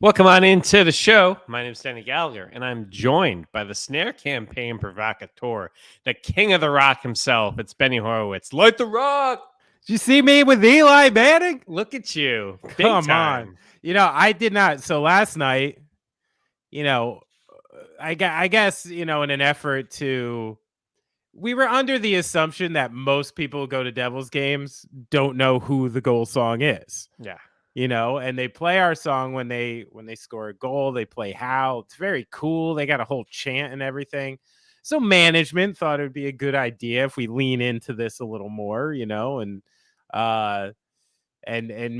Welcome on into the show. My name is Deny Gallagher, and I'm joined by the snare campaign provocateur, the king of the rock himself. It's Benny Horowitz. Light the rock! Did you see me with Eli Manning? Look at you. Big Come on. time. I did not. So last night, you know, I guess, in an effort to, we were under the assumption that most people who go to Devils games don't know who the goal song is. Yeah. And they play our song when they score a goal. They play How. It's very cool. They got a whole chant and everything. So management thought it would be a good idea if we lean into this a little more, and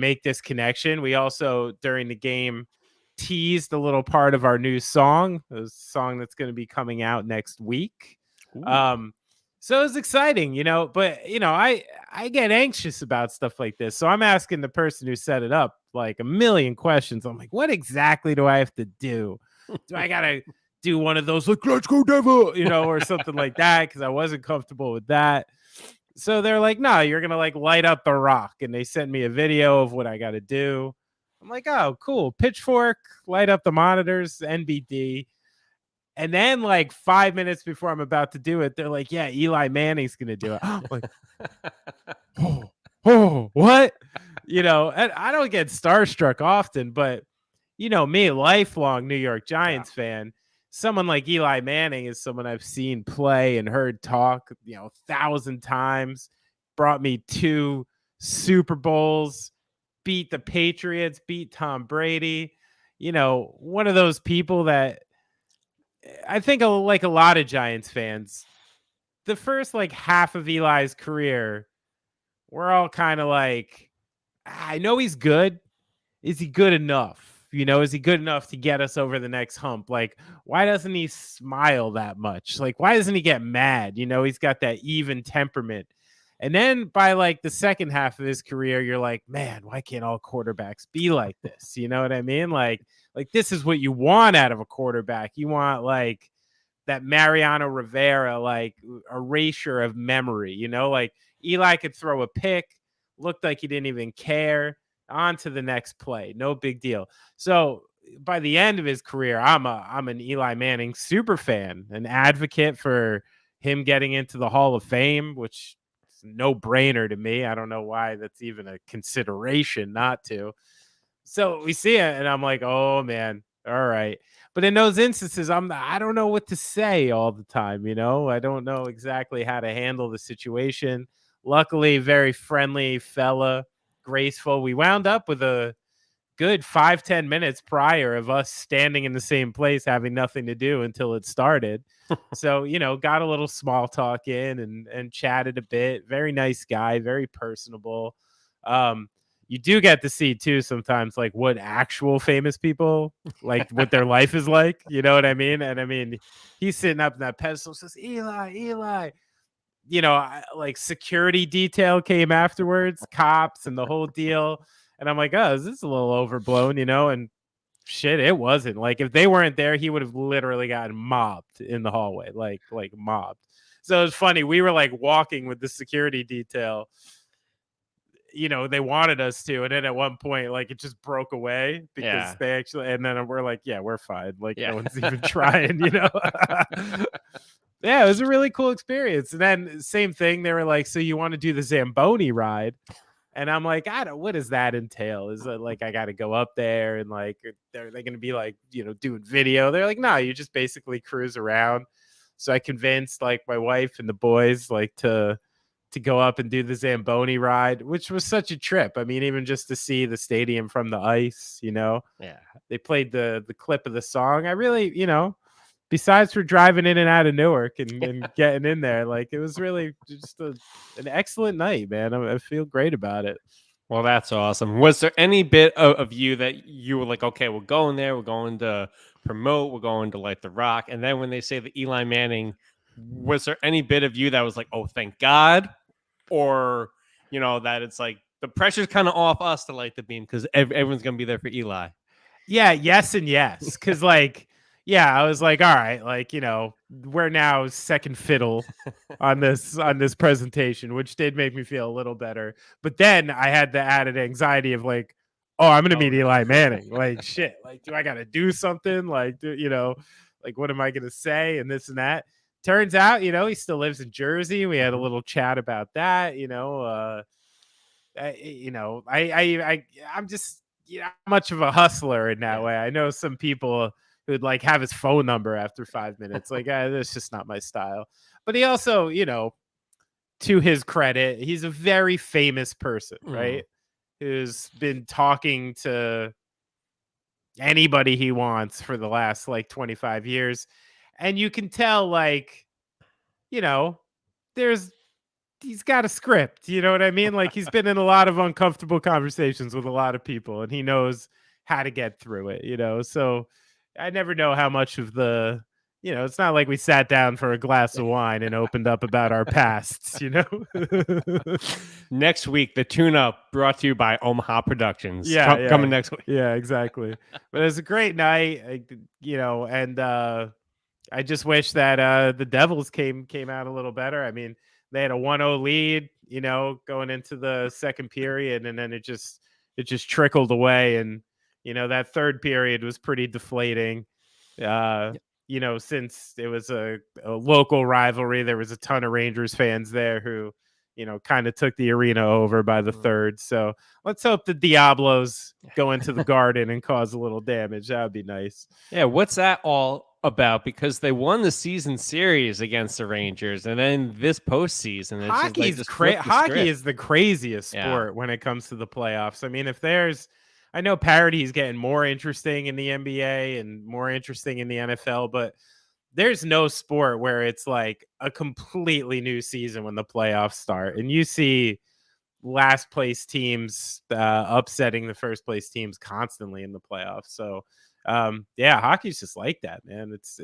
make this connection. We also, during the game, teased a little part of our new song, a song that's going to be coming out next week. So it was exciting, but I get anxious about stuff like this. So I'm asking the person who set it up like a million questions. I'm like, what exactly do I have to do? Do I gotta do one of those like "Let's go Devil," or something like that? Because I wasn't comfortable with that. So they're like, no, you're gonna like light up the rock. And they sent me a video of what I gotta do. I'm like, oh, cool. Pitchfork, light up the monitors, NBD. And then like 5 minutes before I'm about to do it, they're like, yeah, Eli Manning's going to do it. Like, what? And I don't get starstruck often, but me, lifelong New York Giants fan, someone like Eli Manning is someone I've seen play and heard talk, 1,000 times, brought me 2 Super Bowls, beat the Patriots, beat Tom Brady, one of those people that I think like a lot of Giants fans, the first like half of Eli's career, we're all kind of like, I know he's good. Is he good enough? Is he good enough to get us over the next hump? Like, why doesn't he smile that much? Like, why doesn't he get mad? He's got that even temperament. And then by like the second half of his career, you're like, man, why can't all quarterbacks be like this? You know what I mean? Like this is what you want out of a quarterback. You want like that Mariano Rivera, like erasure of memory, like Eli could throw a pick, looked like he didn't even care, on to the next play. No big deal. So by the end of his career, I'm an Eli Manning super fan, an advocate for him getting into the Hall of Fame, which is no brainer to me. I don't know why that's even a consideration not to. So we see it, and I'm like, oh man, all right. But in those instances, I don't know what to say all the time. I don't know exactly how to handle the situation. Luckily, very friendly fella, graceful. We wound up with a good 5-10 minutes prior of us standing in the same place, having nothing to do until it started. So, got a little small talk in and chatted a bit. Very nice guy, very personable. You do get to see too sometimes like what actual famous people, like what their life is like, you know what I mean? And I mean, he's sitting up in that pedestal, says, Eli, like security detail came afterwards, cops and the whole deal. And I'm like, oh, is this a little overblown, and shit, it wasn't. Like if they weren't there, he would have literally gotten mobbed in the hallway, like mobbed. So it's funny. We were like walking with the security detail, they wanted us to, and then at one point like it just broke away because they actually, and then we're like, yeah, we're fine, like no one's even trying. Yeah, it was a really cool experience. And then same thing, they were like, so you want to do the Zamboni ride? And I'm like, what does that entail? Is it like I got to go up there and like they're going to be like, doing video? They're like, no, you just basically cruise around. So I convinced like my wife and the boys like to go up and do the Zamboni ride, which was such a trip. I mean, even just to see the stadium from the ice, Yeah. They played the clip of the song. I really, besides for driving in and out of Newark and getting in there, like it was really just an excellent night, man. I feel great about it. Well, that's awesome. Was there any bit of you that you were like, okay, we're going there, we're going to promote, we're going to light the rock, and then when they say the Eli Manning, was there any bit of you that was like, oh, thank God? Or, that it's like the pressure's kind of off us to light the beam because everyone's going to be there for Eli? Yeah, yes and yes. Because, like, yeah, I was like, all right, like, we're now second fiddle on this presentation, which did make me feel a little better. But then I had the added anxiety of like, oh, I'm gonna Oh, meet no. Eli Manning. Like shit. Like, do I gotta do something? Like, like what am I gonna say and this and that? Turns out, he still lives in Jersey. We had a little chat about that. I'm just much of a hustler in that way. I know some people who'd like have his phone number after 5 minutes. Like, that's just not my style. But he also, to his credit, he's a very famous person, right? Who's been talking to anybody he wants for the last like 25 years. And you can tell, like, there's he's got a script, you know what I mean? Like, he's been in a lot of uncomfortable conversations with a lot of people and he knows how to get through it. So I never know how much of it's not like we sat down for a glass of wine and opened up about our pasts. Next week, the tune-up brought to you by Omaha Productions. Yeah, Coming next week. Yeah, exactly. But it was a great night, and I just wish that the Devils came out a little better. I mean, they had a 1-0 lead, going into the second period, and then it just trickled away. And that third period was pretty deflating. Since it was a local rivalry, there was a ton of Rangers fans there who, kind of took the arena over by the third. So let's hope the Diablos go into the Garden and cause a little damage. That would be nice. Yeah, what's that all about? Because they won the season series against the Rangers, and then this postseason, hockey is the craziest sport when it comes to the playoffs. I mean, I know parity is getting more interesting in the NBA and more interesting in the NFL, but there's no sport where it's like a completely new season when the playoffs start, and you see last place teams upsetting the first place teams constantly in the playoffs. So hockey's just like that, man. It's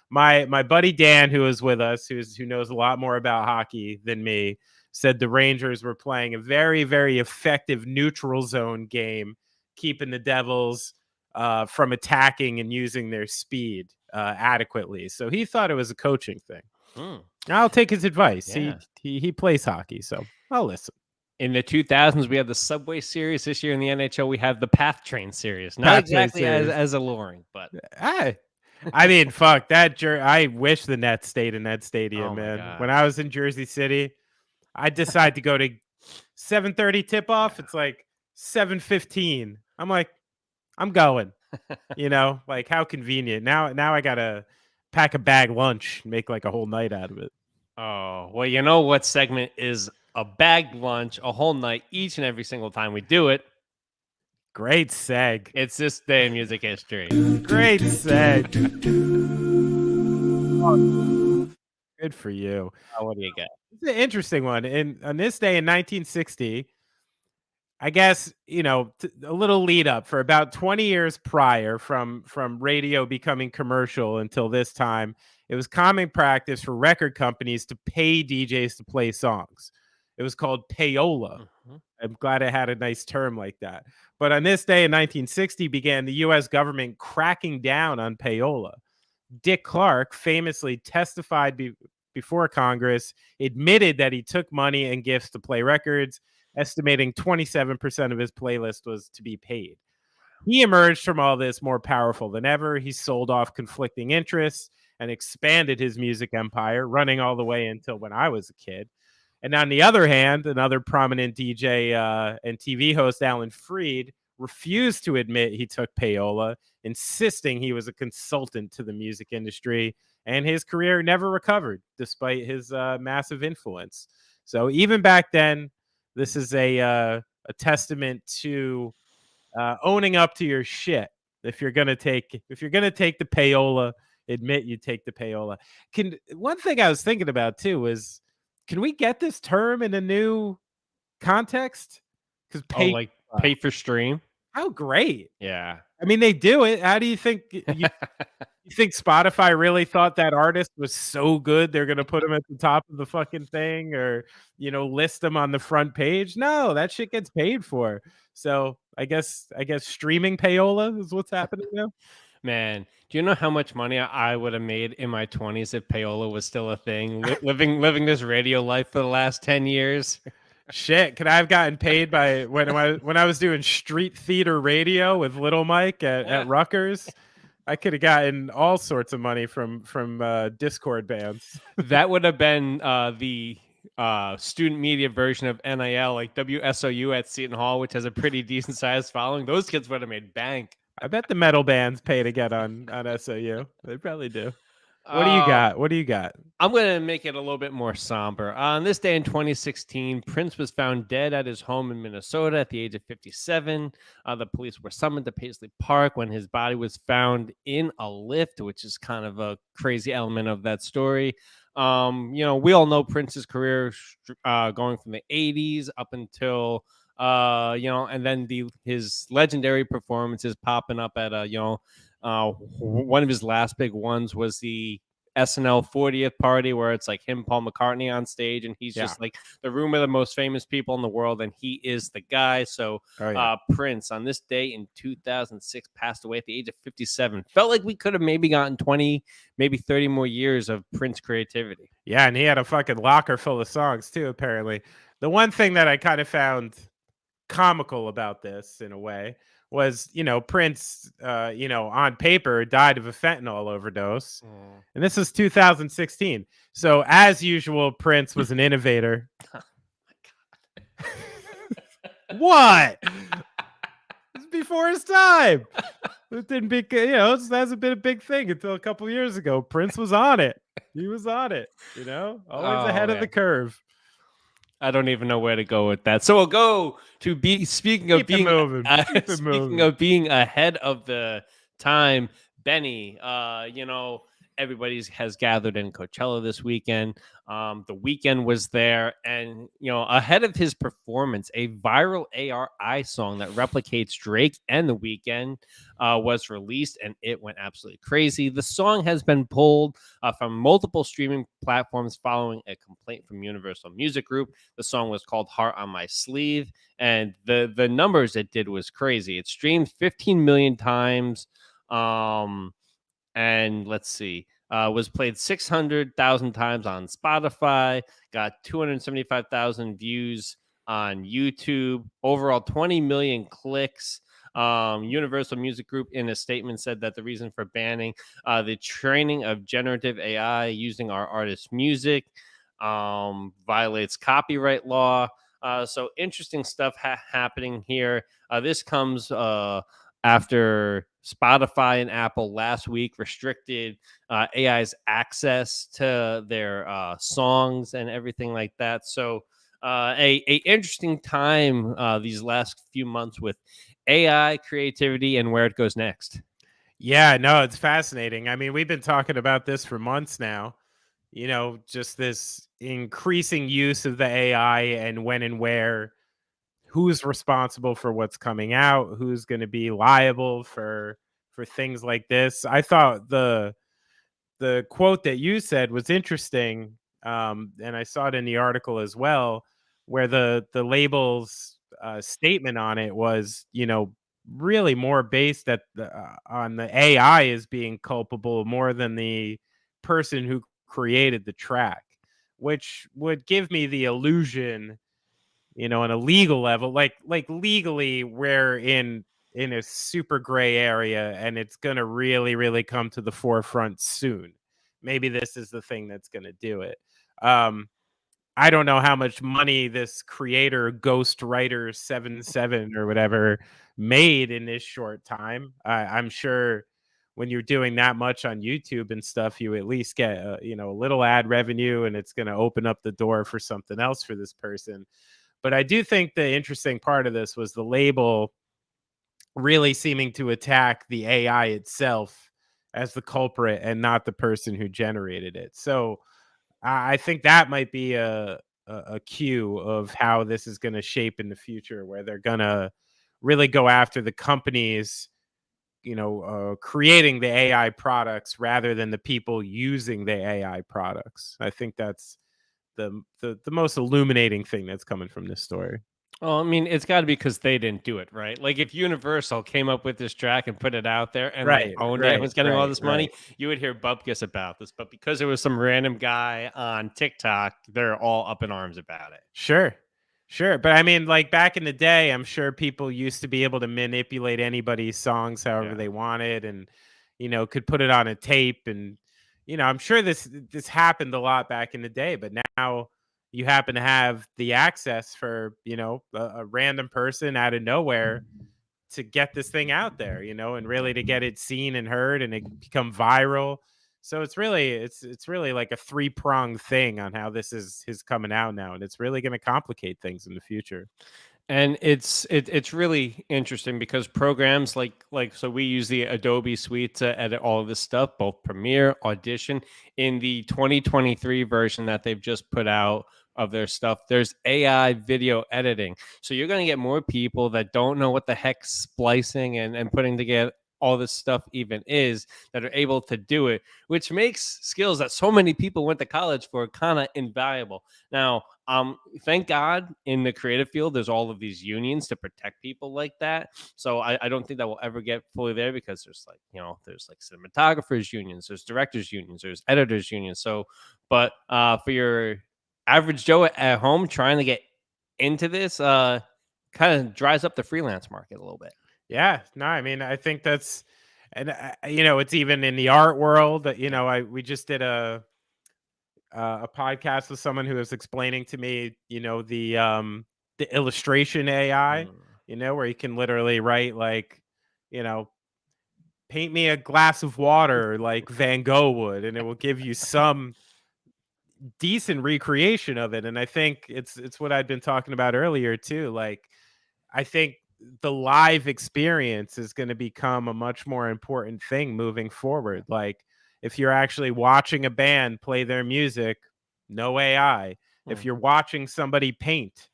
my buddy Dan, who is with us, who knows a lot more about hockey than me, said the Rangers were playing a very, very effective neutral zone game, keeping the Devils from attacking and using their speed adequately. So he thought it was a coaching thing. I'll take his advice. Yeah. He plays hockey, so I'll listen. In the 2000s, we had the Subway Series. This year in the NHL, we have the Path Train Series. Not exactly as alluring, but I mean, fuck that. I wish the Nets stayed in that stadium, man. When I was in Jersey City, I decided to go to 7:30 tip off. It's like 7:15. I'm like, I'm going. Like, how convenient. Now I gotta pack a bag lunch and make like a whole night out of it. Oh, well, what segment is a bagged lunch a whole night each and every single time we do it? Great seg. It's this day in music history. Great seg. Good for you. What do you got? It's an interesting one. On this day in 1960, I guess, a little lead up, for about 20 years prior from radio becoming commercial until this time, it was common practice for record companies to pay DJs to play songs. It was called payola. I'm glad it had a nice term like that. But on this day in 1960 began the U.S. government cracking down on payola. Dick Clark famously testified before Congress, admitted that he took money and gifts to play records, estimating 27% of his playlist was to be paid. He emerged from all this more powerful than ever. He sold off conflicting interests and expanded his music empire, running all the way until when I was a kid. And on the other hand, another prominent DJ and TV host, Alan Freed, refused to admit he took payola, insisting he was a consultant to the music industry, and his career never recovered despite his massive influence. So even back then, this is a testament to owning up to your shit. If you're gonna take the payola, admit you take the payola. One thing I was thinking about too is, can we get this term in a new context? Because pay for stream. How great! Yeah, I mean, they do it. How do you think you think Spotify really thought that artist was so good they're gonna put him at the top of the fucking thing, or list them on the front page? No, that shit gets paid for. So I guess streaming payola is what's happening now. Man, do you know how much money I would have made in my 20s if payola was still a thing? Living this radio life for the last 10 years. Shit, could I have gotten paid by when I was doing street theater radio with Little Mike at Rutgers? I could have gotten all sorts of money from Discord bands. That would have been the student media version of NIL, like WSOU at Seton Hall, which has a pretty decent sized following. Those kids would have made bank. I bet the metal bands pay to get on SOU. They probably do. What do you got? What do you got? I'm going to make it a little bit more somber. On this day in 2016, Prince was found dead at his home in Minnesota at the age of 57. The police were summoned to Paisley Park when his body was found in a lift, which is kind of a crazy element of that story. We all know Prince's career going from the 80s up until and then his legendary performances popping up at one of his last big ones was the SNL 40th party, where it's like him, Paul McCartney on stage, and he's just like the room of the most famous people in the world, and he is the guy. So Prince, on this day in 2006, passed away at the age of 57. Felt like we could have maybe gotten 20, maybe 30 more years of Prince creativity. Yeah, and he had a fucking locker full of songs too, apparently. The one thing that I kind of found comical about this, in a way, was, Prince, on paper died of a fentanyl overdose. And this is 2016. So as usual, Prince was an innovator. Oh my God. What? It's before his time. It didn't be, it hasn't been a big thing until a couple years ago. Prince was on it. He was on it, always ahead of the curve. I don't even know where to go with that. So we'll go to speaking of being ahead of the time, Benny. Everybody has gathered in Coachella this weekend. The Weeknd was there, and ahead of his performance, a viral ARI song that replicates Drake and The Weeknd was released, and it went absolutely crazy. The song has been pulled from multiple streaming platforms following a complaint from Universal Music Group. The song was called "Heart on My Sleeve," and the numbers it did was crazy. It streamed 15 million times. And let's see, was played 600,000 times on Spotify, got 275,000 views on YouTube, overall 20 million clicks. Universal Music Group, in a statement, said that the reason for banning the training of generative AI using our artists' music violates copyright law. So interesting stuff happening here. This comes after Spotify and Apple last week restricted AI's access to their songs and everything like that. So a interesting time these last few months with AI creativity and where it goes next. Yeah, no, it's fascinating. I mean, we've been talking about this for months now, just this increasing use of the AI and when and where, who's responsible for what's coming out, who's going to be liable for things like this. I thought the quote that you said was interesting, and I saw it in the article as well, where the label's statement on it was, really more based on the AI as being culpable more than the person who created the track, which would give me the illusion, on a legal level, like legally we're in a super gray area, and it's going to really, really come to the forefront soon. Maybe this is the thing that's going to do it. I don't know how much money this creator, Ghostwriter 77 or whatever, made in this short time. I'm sure when you're doing that much on YouTube and stuff, you at least get a little ad revenue, and it's going to open up the door for something else for this person. But I do think the interesting part of this was the label really seeming to attack the AI itself as the culprit and not the person who generated it. So I think that might be a cue of how this is going to shape in the future, where they're going to really go after the companies, creating the AI products rather than the people using the AI products. I think that's the most illuminating thing that's coming from this story. Well, I mean, it's got to be because they didn't do it, right? Like if Universal came up with this track and put it out there and owned it and was getting all this money, you would hear bupkis about this. But because it was some random guy on TikTok, they're all up in arms about it. Sure. Sure, but I mean, like back in the day, I'm sure people used to be able to manipulate anybody's songs however Yeah. they wanted, and could put it on a tape, and I'm sure this happened a lot back in the day. But now you happen to have the access for a random person out of nowhere to get this thing out there, and really to get it seen and heard and it become viral. So it's really like a three-pronged thing on how this is coming out now, and it's really going to complicate things in the future. And it's really interesting because programs like so we use the Adobe Suite to edit all of this stuff, both Premiere, Audition. In the 2023 version that they've just put out of their stuff, there's AI video editing. So you're going to get more people that don't know what the heck splicing and putting together all this stuff even is, that are able to do it, which makes skills that so many people went to college for kind of invaluable. Now, thank God in the creative field, there's all of these unions to protect people like that. So I don't think that will ever get fully there, because there's like, there's like cinematographers unions, there's directors unions, there's editors unions. So, but for your average Joe at home trying to get into this, kind of dries up the freelance market a little bit. Yeah, no, I mean, I think that's, and it's even in the art world that we just did a podcast with someone who was explaining to me, the illustration AI, Mm. where you can literally write like, you know, paint me a glass of water like Van Gogh would, and it will give you some decent recreation of it. And I think it's what I'd been talking about earlier too. Like, I think the live experience is going to become a much more important thing moving forward. Like, if you're actually watching a band play their music, no AI. If Mm. you're watching somebody paint,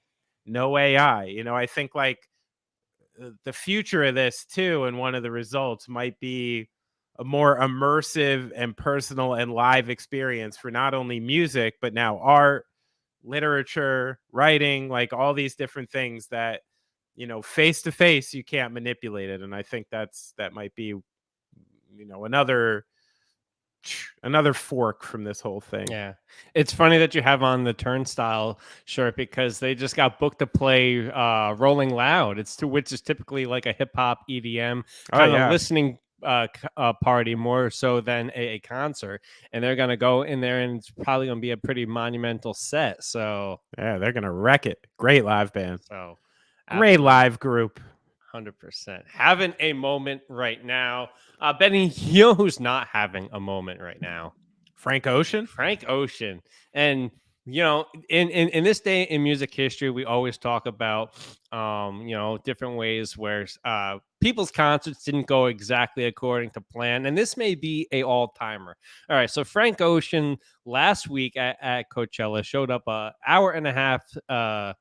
no AI. I think like the future of this too, and one of the results might be a more immersive and personal and live experience for not only music, but now art, literature, writing, like all these different things that face to face you can't manipulate it. And I think that might be another fork from this whole thing. Yeah. It's funny that you have on the Turnstile shirt, because they just got booked to play Rolling Loud. Which is typically like a hip hop EDM Oh kind of yeah. listening party, more so than a concert. And they're going to go in there, and it's probably going to be a pretty monumental set. Yeah, they're gonna wreck it. Great live band. So Great absolutely. live group. 100%. Having a moment right now. Benny, you know who's not having a moment right now? Frank Ocean. Frank Ocean. And in this day in music history, we always talk about different ways where people's concerts didn't go exactly according to plan, and this may be a all-timer. All right, so Frank Ocean last week at Coachella showed up a hour and a half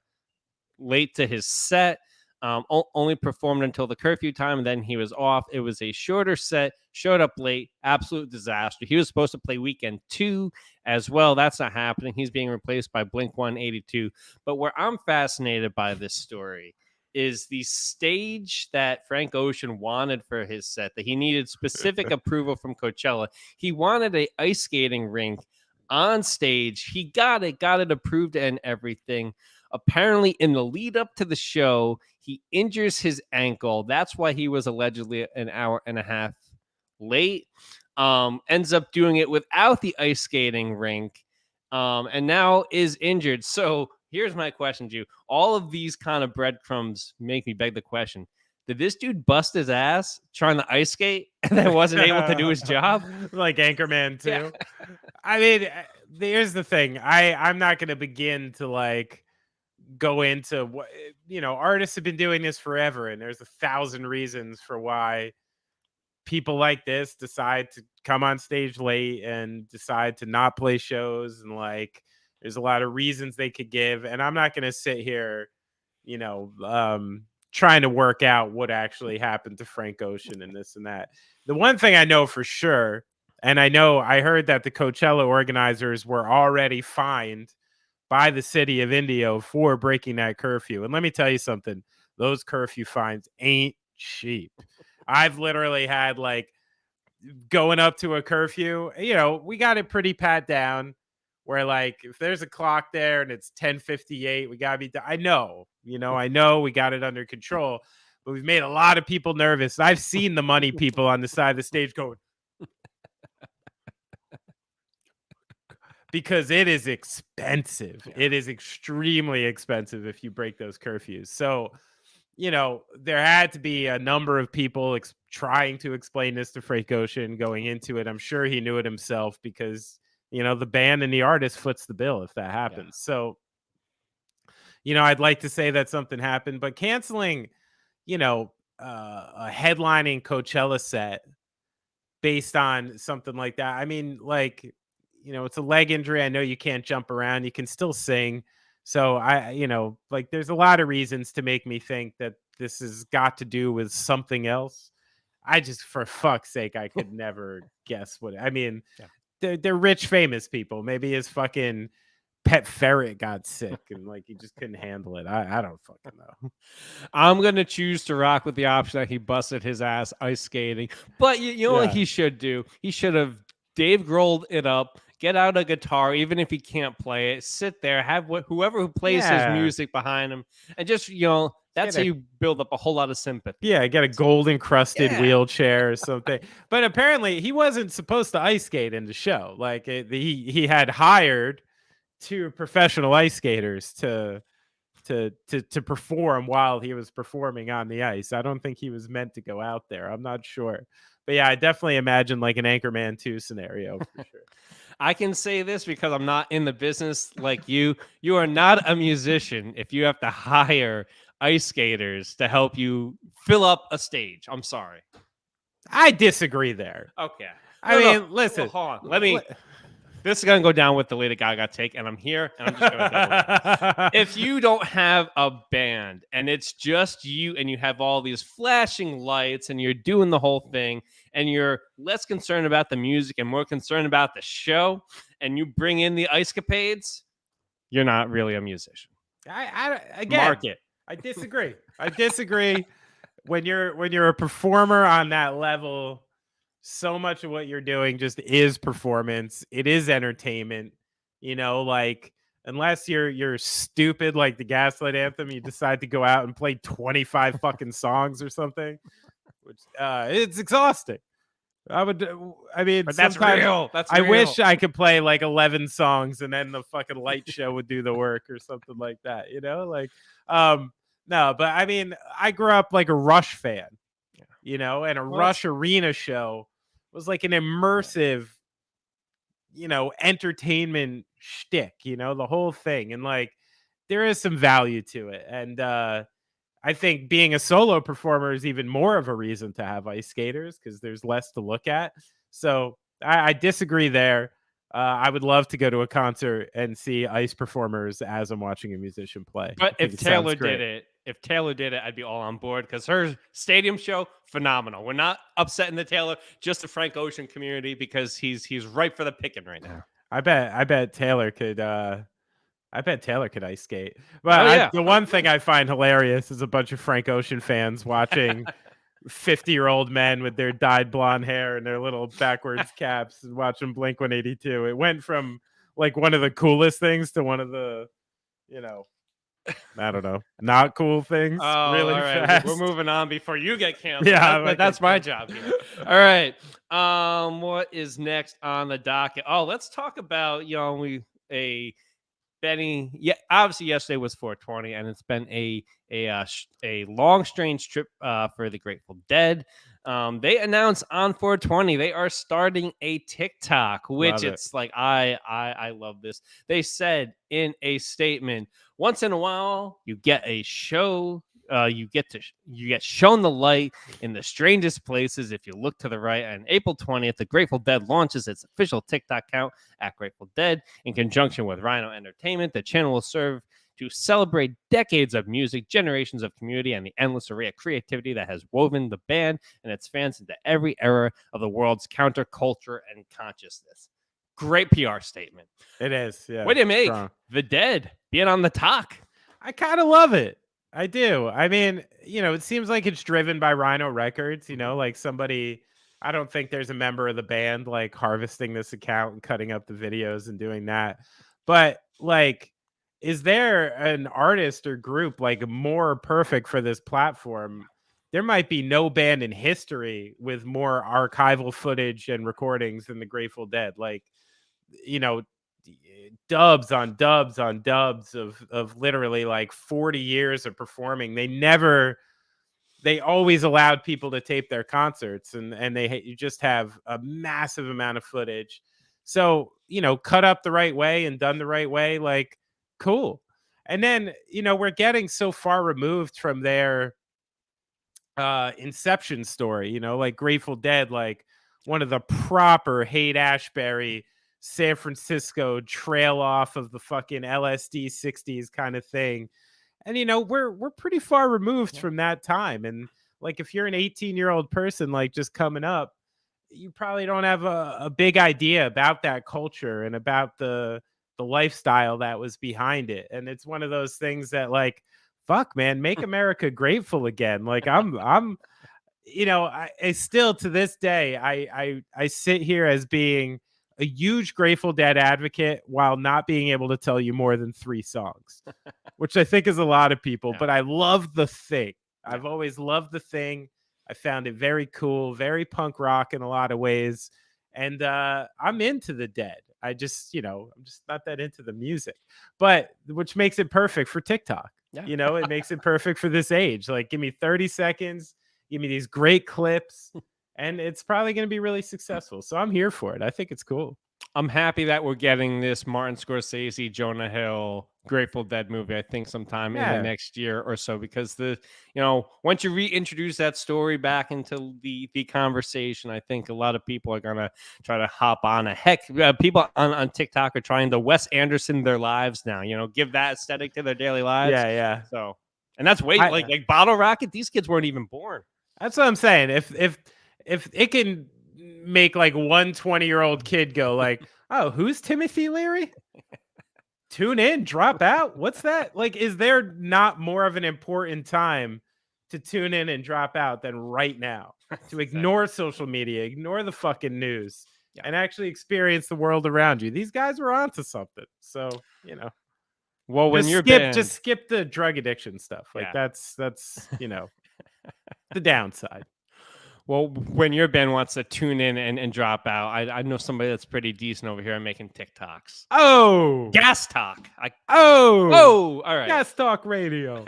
late to his set. Only performed until the curfew time, and then he was off. It was a shorter set, showed up late, absolute disaster. He was supposed to play weekend 2 as well. That's not happening. He's being replaced by Blink 182. But where I'm fascinated by this story is the stage that Frank Ocean wanted for his set, that he needed specific approval from Coachella. He wanted a ice skating rink on stage. He got it approved and everything. Apparently, in the lead up to the show, he injures his ankle. That's why he was allegedly an hour and a half late. Ends up doing it without the ice skating rink, and now is injured. So here's my question to you. All of these kind of breadcrumbs make me beg the question. Did this dude bust his ass trying to ice skate and then wasn't able to do his job? Like Anchorman too. Yeah. I mean, here's the thing. I'm not going to begin to like go into what artists have been doing this forever, and there's 1,000 reasons for why people like this decide to come on stage late and decide to not play shows, and like there's a lot of reasons they could give, and I'm not going to sit here trying to work out what actually happened to Frank Ocean and this and that. The one thing I know for sure, and I heard that the Coachella organizers were already fined by the city of Indio for breaking that curfew. And let me tell you something, those curfew fines ain't cheap. I've literally had like going up to a curfew, we got it pretty pat down. where like if there's a clock there and it's 10:58, we gotta be done. I know we got it under control, but we've made a lot of people nervous. I've seen the money people on the side of the stage going because it is expensive. Yeah. It is extremely expensive if you break those curfews. So, there had to be a number of people trying to explain this to Frank Ocean going into it. I'm sure he knew it himself because, the band and the artist foots the bill if that happens. So, I'd like to say that something happened, but canceling, a headlining Coachella set based on something like that. I mean, like, it's a leg injury. I know you can't jump around. You can still sing. So like there's a lot of reasons to make me think that this has got to do with something else. I just, for fuck's sake, I could never guess what. I mean, they're rich, famous people. Maybe his fucking pet ferret got sick and like he just couldn't handle it. I don't fucking know. I'm gonna choose to rock with the option that he busted his ass ice skating. But you know what he should do? He should have Dave Grohl'd it up, get out a guitar, even if he can't play it, sit there, have whoever who plays his music behind him, and just that's how you build up a whole lot of sympathy. Yeah, get a gold encrusted wheelchair or something. But apparently he wasn't supposed to ice skate in the show. Like he had hired 2 professional ice skaters to perform while he was performing on the ice. I don't think he was meant to go out there. I'm not sure. But yeah, I definitely imagine like an Anchorman 2 scenario for sure. I can say this because I'm not in the business like you. You are not a musician if you have to hire ice skaters to help you fill up a stage. I'm sorry. I disagree there. Okay. I mean, listen. Hold on. This is going to go down with the Lady Gaga take, and I'm here, and I'm just going to if you don't have a band, and it's just you, and you have all these flashing lights, and you're doing the whole thing, and you're less concerned about the music and more concerned about the show, and you bring in the ice capades, you're not really a musician. Again, I disagree. When you're a performer on that level, so much of what you're doing just is performance. It is entertainment, like unless you're stupid like the Gaslight Anthem, you decide to go out and play 25 fucking songs or something, which it's exhausting. But that's real. I wish I could play like 11 songs and then the fucking light show would do the work or something like that, no, but I mean, I grew up like a Rush fan, and a Rush arena show was like an immersive, entertainment shtick, the whole thing. And like, there is some value to it. And I think being a solo performer is even more of a reason to have ice skaters because there's less to look at. So I disagree there. I would love to go to a concert and see ice performers as I'm watching a musician play. But if Taylor did it, I'd be all on board because her stadium show, phenomenal. We're not upsetting the Taylor, just the Frank Ocean community because he's ripe for the picking right now. I bet Taylor could ice skate. But the one thing I find hilarious is a bunch of Frank Ocean fans watching 50-year-old men with their dyed blonde hair and their little backwards caps and watching Blink-182. It went from like one of the coolest things to one of the, I don't know, not cool things. Really fast. We're moving on before you get canceled. Yeah, but that's my job here. All right. What is next on the docket? Oh, let's talk about Benny. Yeah, obviously yesterday was 420, and it's been a long, strange trip for the Grateful Dead. They announced on 420 they are starting a TikTok, which it's like I love this. They said in a statement, once in a while you get a show. You get shown the light in the strangest places if you look to the right. And April 20th, the Grateful Dead launches its official TikTok account at Grateful Dead in conjunction with Rhino Entertainment. The channel will serve to celebrate decades of music, generations of community, and the endless array of creativity that has woven the band and its fans into every era of the world's counterculture and consciousness. Great PR statement. It is. Yeah. What do you make? The Dead being on the talk. I kind of love it. I do. I mean, it seems like it's driven by Rhino Records, like somebody, I don't think there's a member of the band like harvesting this account and cutting up the videos and doing that. But like, is there an artist or group like more perfect for this platform? There might be no band in history with more archival footage and recordings than the Grateful Dead. Like, you know, dubs on dubs on dubs of literally like 40 years of performing. They always allowed people to tape their concerts, and you just have a massive amount of footage. So, cut up the right way and done the right way, like, cool. And then, we're getting so far removed from their inception story, like Grateful Dead, like one of the proper Haight-Ashbury San Francisco trail off of the fucking LSD 60s kind of thing. And we're pretty far removed from that time. And like, if you're an 18-year-old person like just coming up, you probably don't have a big idea about that culture and about the lifestyle that was behind it. And it's one of those things that, like, fuck, man, make America grateful again. Like, I still, to this day, I sit here as being a huge Grateful Dead advocate while not being able to tell you more than 3 songs, which I think is a lot of people. Yeah. But I love The Thing. Yeah. I've always loved The Thing. I found it very cool, very punk rock in a lot of ways. And I'm into the Dead. I'm just not that into the music, but which makes it perfect for TikTok. Yeah. It makes it perfect for this age. Like, give me 30 seconds, give me these great clips, and it's probably going to be really successful. So I'm here for it. I think it's cool. I'm happy that we're getting this Martin Scorsese, Jonah Hill, Grateful Dead movie, I think sometime in the next year or so, because once you reintroduce that story back into the conversation, I think a lot of people are going to try to hop on. Heck, people on TikTok are trying to Wes Anderson their lives now, give that aesthetic to their daily lives. Yeah. So, and that's like Bottle Rocket, these kids weren't even born. That's what I'm saying. If it can make like one 20-year-old kid go like, oh, who's Timothy Leary? Tune in, drop out. What's that? Like, is there not more of an important time to tune in and drop out than right now? To ignore social media, ignore the fucking news, and actually experience the world around you. These guys were onto something. So, well, when just skip the drug addiction stuff. Like, that's the downside. Well, when your band wants to tune in and drop out, I know somebody that's pretty decent over here making TikToks. Oh, Gas Talk. All right. Gas Talk Radio.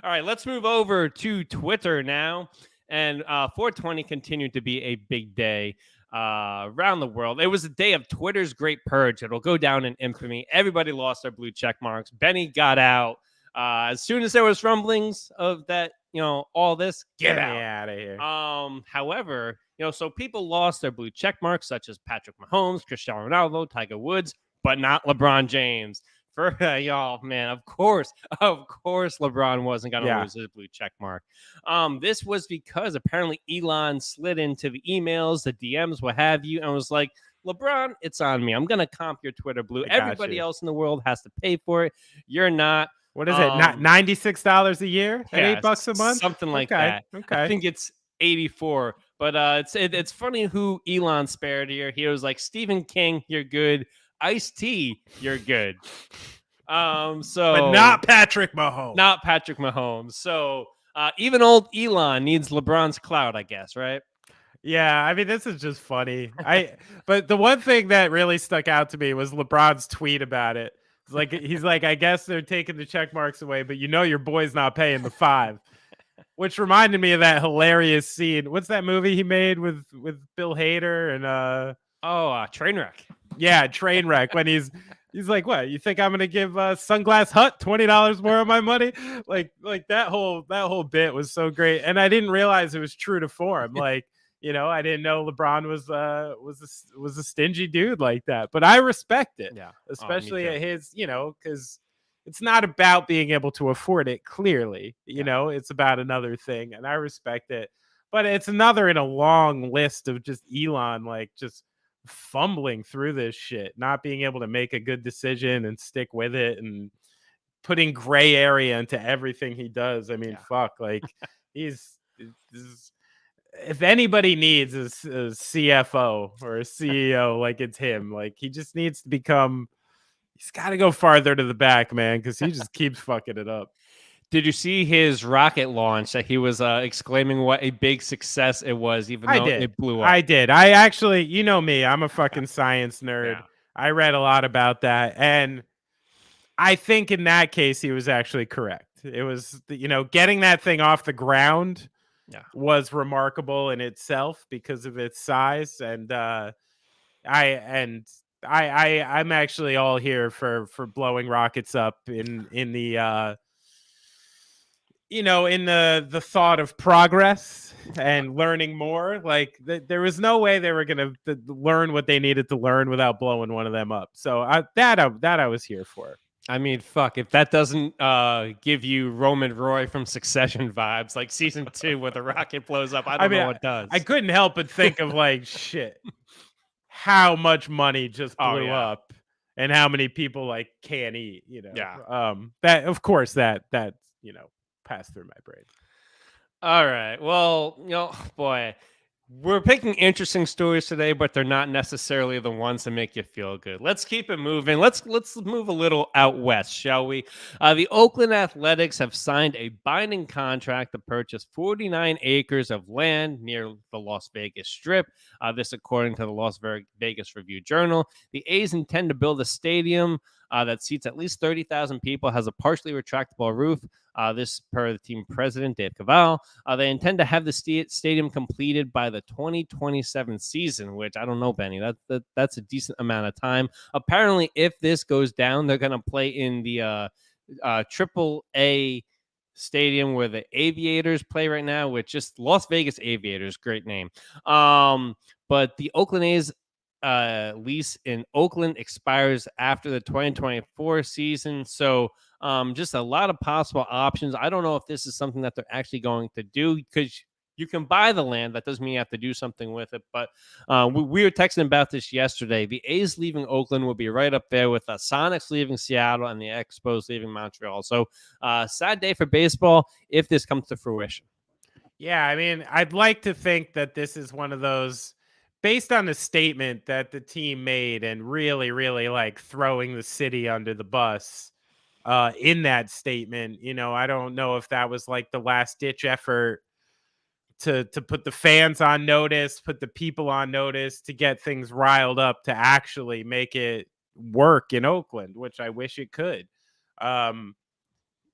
All right, let's move over to Twitter now. And 420 continued to be a big day around the world. It was a day of Twitter's great purge. It'll go down in infamy. Everybody lost their blue check marks. Benny got out. As soon as there was rumblings of that, all this, get out of here. However, so people lost their blue check marks, such as Patrick Mahomes, Cristiano Ronaldo, Tiger Woods, but not LeBron James. For y'all, man, of course, LeBron wasn't gonna lose his blue check mark. This was because apparently Elon slid into the emails, the DMs, what have you, and was like, LeBron, it's on me. I'm gonna comp your Twitter blue. Everybody else in the world has to pay for it. You're not. What is it? Not $96 a year? At $8 a month? Something like that. Okay. I think it's 84. But it's funny who Elon spared here. He was like, Stephen King, you're good. Ice-T, you're good. But not Patrick Mahomes. Not Patrick Mahomes. So even old Elon needs LeBron's clout, I guess, right? Yeah, I mean, this is just funny. But the one thing that really stuck out to me was LeBron's tweet about it. He's like, I guess they're taking the check marks away, but your boy's not paying the $5, which reminded me of that hilarious scene. What's that movie he made with Bill Hader and Trainwreck. Yeah, Trainwreck. When he's like, what? You think I'm gonna give Sunglass Hut $20 more of my money? Like that whole bit was so great, and I didn't realize it was true to form. Like, I didn't know LeBron was a stingy dude like that, but I respect it. Yeah, especially at his, because it's not about being able to afford it. Clearly, it's about another thing, and I respect it. But it's another in a long list of just Elon, like, just fumbling through this shit, not being able to make a good decision and stick with it, and putting gray area into everything he does. I mean, fuck, like he's if anybody needs a CFO or a CEO, like it's him. Like he just needs to become. He's got to go farther to the back, man, because he just keeps fucking it up. Did you see his rocket launch that he was exclaiming what a big success it was, even though it blew up? I did. I actually, you know me, I'm a fucking science nerd. Yeah. I read a lot about that. And I think in that case, he was actually correct. It was, getting that thing off the ground was remarkable in itself because of its size. And I'm actually all here for blowing rockets up in the in the thought of progress and learning more. Like there was no way they were gonna learn what they needed to learn without blowing one of them up. So I was here for. I mean, fuck, if that doesn't give you Roman Roy from Succession vibes, like season 2 where the rocket blows up, I don't know what does. I couldn't help but think of like shit, how much money just blew up and how many people like can't eat, that of course that passed through my brain. All right. Well, boy, we're picking interesting stories today, but they're not necessarily the ones that make you feel good. Let's keep it moving. Let's move a little out west, shall we? The Oakland Athletics have signed a binding contract to purchase 49 acres of land near the Las Vegas Strip. This, according to the Las Vegas Review-Journal. The A's intend to build a stadium that seats at least 30,000 people, has a partially retractable roof. This per the team president, Dave Cavall. They intend to have the stadium completed by the 2027 season, which I don't know, Benny. That's a decent amount of time. Apparently, if this goes down, they're going to play in the Triple A stadium where the Aviators play right now, which just Las Vegas Aviators, great name. But the Oakland A's lease in Oakland expires after the 2024 season. So just a lot of possible options. I don't know if this is something that they're actually going to do, because you can buy the land. That doesn't mean you have to do something with it. But we were texting about this yesterday. The A's leaving Oakland will be right up there with the Sonics leaving Seattle and the Expos leaving Montreal. So sad day for baseball if this comes to fruition. Yeah, I mean, I'd like to think that this is one of those, based on the statement that the team made and really, really like throwing the city under the bus in that statement. I don't know if that was like the last ditch effort to put the fans on notice, put the people on notice, to get things riled up, to actually make it work in Oakland, which I wish it could. I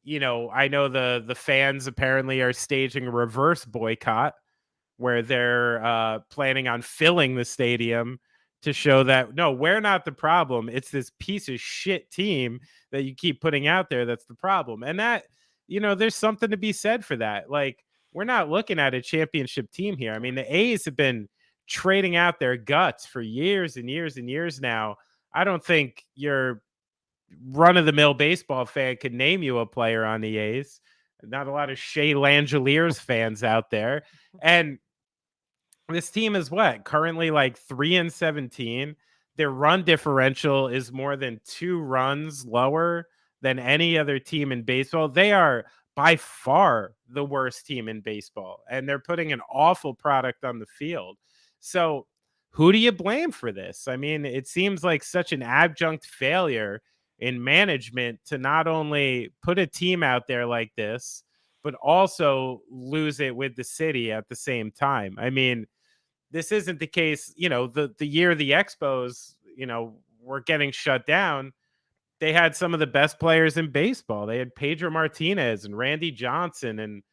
know the fans apparently are staging a reverse boycott where they're planning on filling the stadium to show that, no, we're not the problem. It's this piece of shit team that you keep putting out there that's the problem. And that, there's something to be said for that. Like, we're not looking at a championship team here. I mean, the A's have been trading out their guts for years and years and years now. I don't think your run-of-the-mill baseball fan could name you a player on the A's. Not a lot of Shea Langeliers fans out there. And this team is currently like 3-17. Their run differential is more than 2 runs lower than any other team in baseball. They are by far the worst team in baseball, and they're putting an awful product on the field. So who do you blame for this? I mean, it seems like such an adjunct failure in management to not only put a team out there like this, but also lose it with the city at the same time. I mean, this isn't the case, the year the Expos, were getting shut down, they had some of the best players in baseball. They had Pedro Martinez and Randy Johnson and,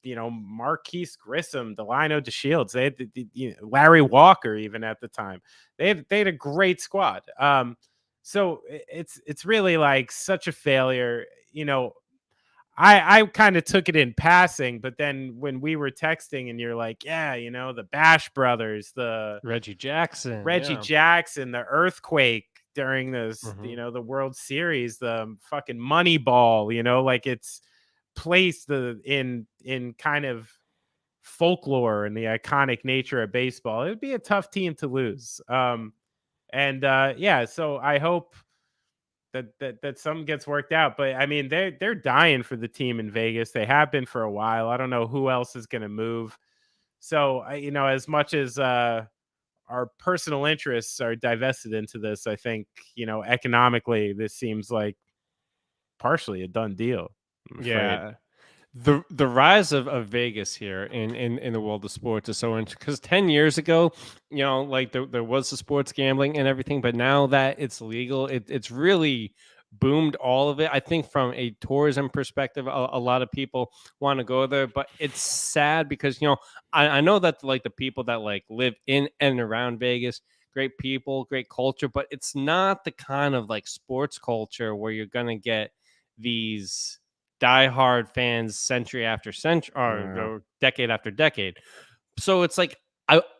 Marquise Grissom, Delino DeShields. They had Larry Walker even at the time. They had a great squad. So it's really like such a failure. I kind of took it in passing, but then when we were texting and you're like, yeah, the Bash Brothers, the Reggie Jackson, the earthquake during this, the World Series, the fucking Moneyball, like it's placed in kind of folklore and the iconic nature of baseball. It would be a tough team to lose. So I hope that something gets worked out. But I mean, they're dying for the team in Vegas. They have been for a while. I don't know who else is going to move. So, as much as our personal interests are divested into this, I think, economically, this seems like partially a done deal, I'm afraid. Yeah. The rise of Vegas here in the world of sports is so interesting because 10 years ago, like there was the sports gambling and everything, but now that it's legal, it's really boomed all of it. I think from a tourism perspective, a lot of people want to go there, but it's sad because I know that like the people that like live in and around Vegas, great people, great culture, but it's not the kind of like sports culture where you're gonna get these diehard fans century after century Yeah. or decade after decade. So it's like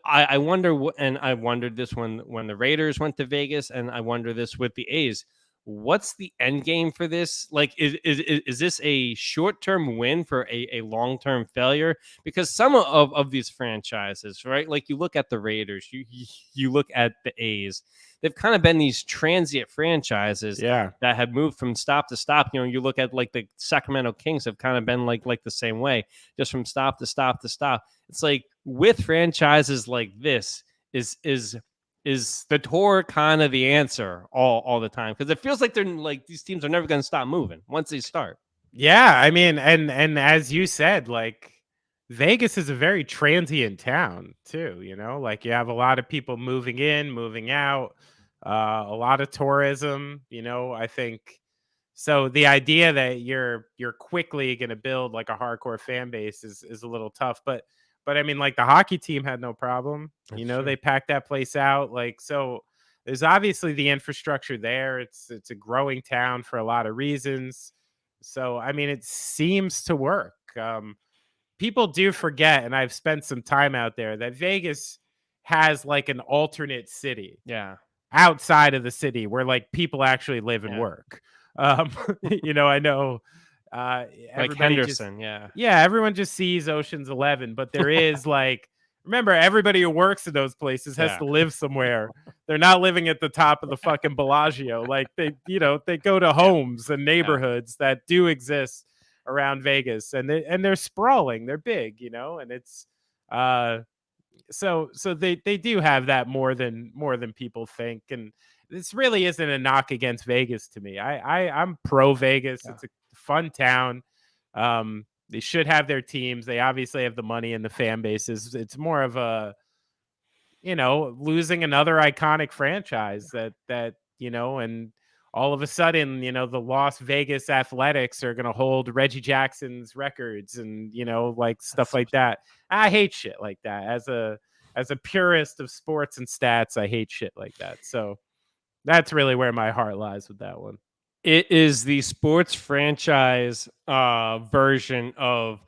I wonder and I wondered this when the Raiders went to Vegas, and I wonder this with the A's. What's the end game for this? Like, is this a short term win for a long term failure? Because some of these franchises, right? Like you look at the Raiders, you look at the A's. They've kind of been these transient franchises Yeah. that have moved from stop to stop. You look at like the Sacramento Kings have kind of been like the same way, just from stop to stop to stop. It's like with franchises like this, is the tour kind of the answer all the time? Because it feels like they're like these teams are never going to stop moving once they start. Yeah, I mean, and as you said, like Vegas is a very transient town too, like you have a lot of people moving in, moving out, a lot of tourism, I think. So the idea that you're quickly going to build like a hardcore fan base is a little tough, but I mean, like the hockey team had no problem. That's true. They packed that place out. Like, so there's obviously the infrastructure there. It's a growing town for a lot of reasons. So I mean, it seems to work. People do forget, and I've spent some time out there, that Vegas has like an alternate city Yeah. outside of the city where like people actually live and Yeah. work. Um, I know Like everybody Henderson. Yeah. everyone just sees Ocean's 11, but there is like, remember, everybody who works in those places has Yeah. to live somewhere. They're not living at the top of the fucking Bellagio. Like they go to homes and neighborhoods that do exist around Vegas, and they're sprawling, they're big, and it's so they do have that more than people think. And this really isn't a knock against Vegas to me. I'm pro Vegas. Yeah. It's a fun town. They should have their teams. They obviously have the money and the fan bases. It's more of a, losing another iconic franchise that and all of a sudden, the Las Vegas Athletics are going to hold Reggie Jackson's records and, like stuff like that. I hate shit like that. As a purist of sports and stats, I hate shit like that. So that's really where my heart lies with that one. It is the sports franchise version of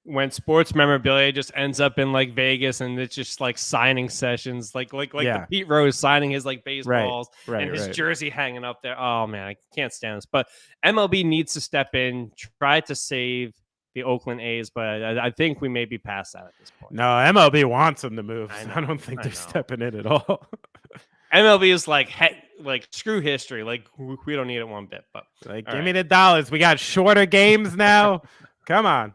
when sports memorabilia just ends up in like Vegas, and it's just like signing sessions, like Yeah. the Pete Rose signing his like baseballs Right, and his right. jersey hanging up there. Oh man, I can't stand this. But MLB needs to step in, try to save the Oakland A's, but I think we may be past that at this point. No, MLB wants them to move. I I don't think they're know. stepping in at all. MLB is like screw history. Like we don't need it one bit. But like, all give right. me the dollars. We got shorter games now. Come on.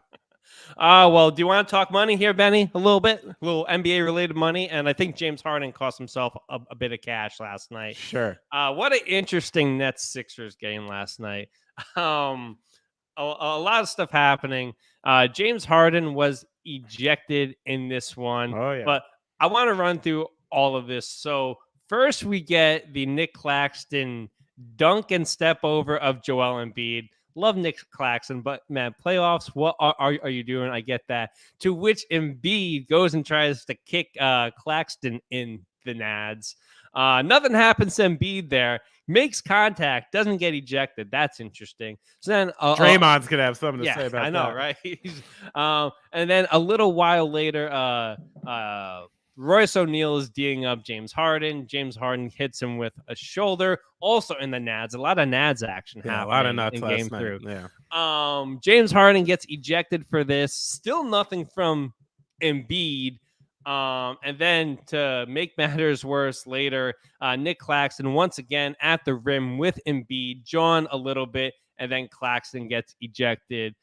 Well, do you want to talk money here, Benny? A little bit, a little NBA related money, and I think James Harden cost himself a bit of cash last night. Sure. What an interesting Nets Sixers game last night. A lot of stuff happening. James Harden was ejected in this one. Oh yeah. But I want to run through all of this. So first, we get the Nick Claxton dunk and step over of Joel Embiid. Love Nick Claxton, but man, playoffs, what are you doing? I get that. To which Embiid goes and tries to kick Claxton in the nads. Nothing happens to Embiid there. Makes contact, doesn't get ejected. That's interesting. So then Draymond's gonna have something to say about that. I know, right? And then a little while later, Royce O'Neal is D'ing up James Harden. James Harden hits him with a shoulder, also in the nads. A lot of nads action happening. A lot of nuts in last game night. through. Yeah. James Harden gets ejected for this. Still nothing from Embiid. And then to make matters worse later, Nick Claxton once again at the rim with Embiid, John a little bit, and then Claxton gets ejected.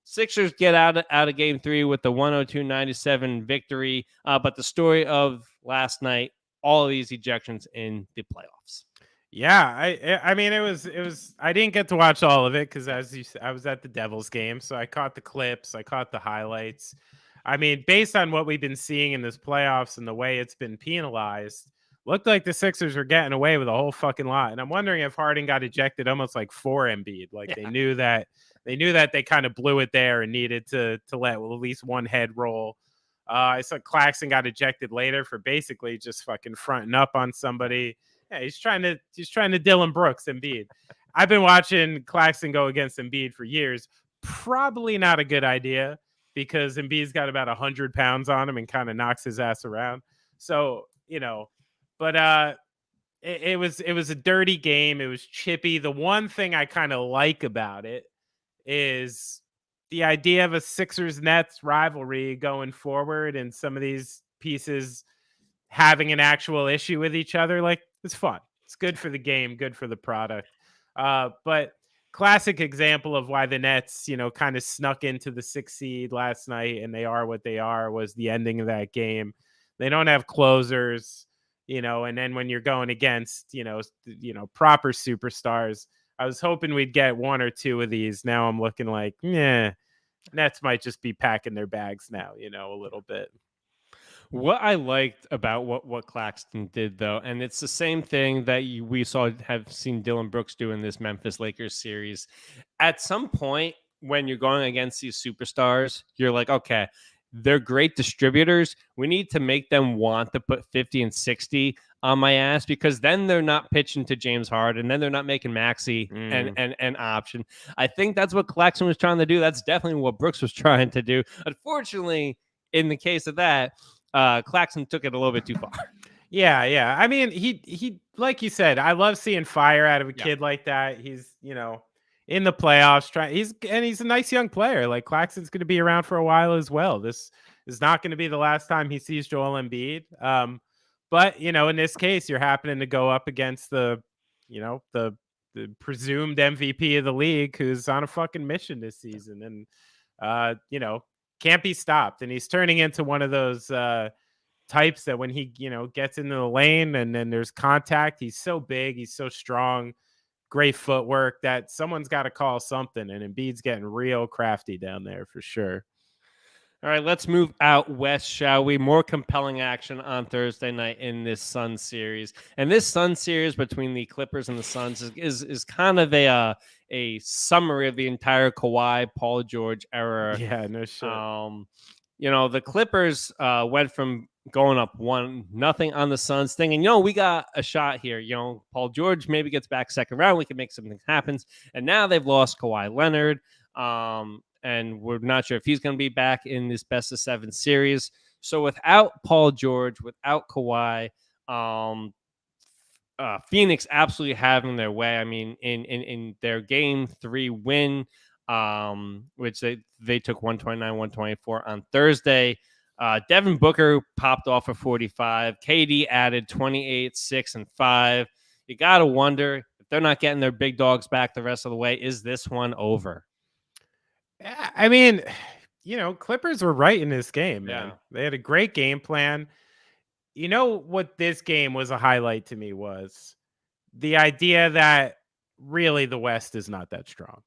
Sixers get out of game 3 with the 102-97 victory. But the story of last night, all of these ejections in the playoffs. Yeah, I mean it was I didn't get to watch all of it because as you said, I was at the Devils game, so I caught the clips, I caught the highlights. I mean, based on what we've been seeing in this playoffs and the way it's been penalized, looked like the Sixers were getting away with a whole fucking lot. And I'm wondering if Harden got ejected almost like for Embiid, like they knew that they kind of blew it there and needed to let at least one head roll. I saw Claxton got ejected later for basically just fucking fronting up on somebody. Yeah, he's trying to Dylan Brooks Embiid. I've been watching Claxton go against Embiid for years. Probably not a good idea because Embiid's got about 100 pounds on him and kind of knocks his ass around. So, but it was a dirty game. It was chippy. The one thing I kind of like about it is the idea of a Sixers Nets rivalry going forward and some of these pieces having an actual issue with each other. Like, it's fun. It's good for the game, good for the product. But classic example of why the Nets, kind of snuck into the 6th seed last night and they are what they are was the ending of that game. They don't have closers, and then when you're going against, proper superstars, I was hoping we'd get one or two of these. Now I'm looking like, Nets might just be packing their bags now, a little bit. What I liked about what Claxton did, though, and it's the same thing that we have seen Dylan Brooks do in this Memphis Lakers series. At some point, when you're going against these superstars, you're like, okay, they're great distributors. We need to make them want to put 50 and 60 on my ass because then they're not pitching to James Harden, then they're not making Maxey an option. I think that's what Claxton was trying to do. That's definitely what Brooks was trying to do. Unfortunately, in the case of that, Claxton took it a little bit too far. Yeah. I mean, he like you said, I love seeing fire out of a kid like that. He's, in the playoffs he's a nice young player. Like Claxton's going to be around for a while as well. This is not going to be the last time he sees Joel Embiid. But, in this case, you're happening to go up against the presumed MVP of the league who's on a fucking mission this season and, can't be stopped. And he's turning into one of those types that when he, gets into the lane and then there's contact, he's so big, he's so strong, great footwork that someone's got to call something. And Embiid's getting real crafty down there for sure. All right, let's move out west, shall we? More compelling action on Thursday night in this Suns series. And this Suns series between the Clippers and the Suns is kind of a summary of the entire Kawhi, Paul George era. Yeah, no shit. The Clippers went from going up 1-0 on the Suns thing. And, we got a shot here. Paul George maybe gets back second round. We can make something happen. And now they've lost Kawhi Leonard. And we're not sure if he's going to be back in this best of 7 series. So without Paul George, without Kawhi, Phoenix absolutely having their way. I mean, in their game 3 win, which they took 129-124 on Thursday. Devin Booker popped off for 45. KD added 28, 6, and 5. You got to wonder if they're not getting their big dogs back the rest of the way. Is this one over? I mean, Clippers were right in this game, man. Yeah. They had a great game plan. What this game was a highlight to me was the idea that really the West is not that strong.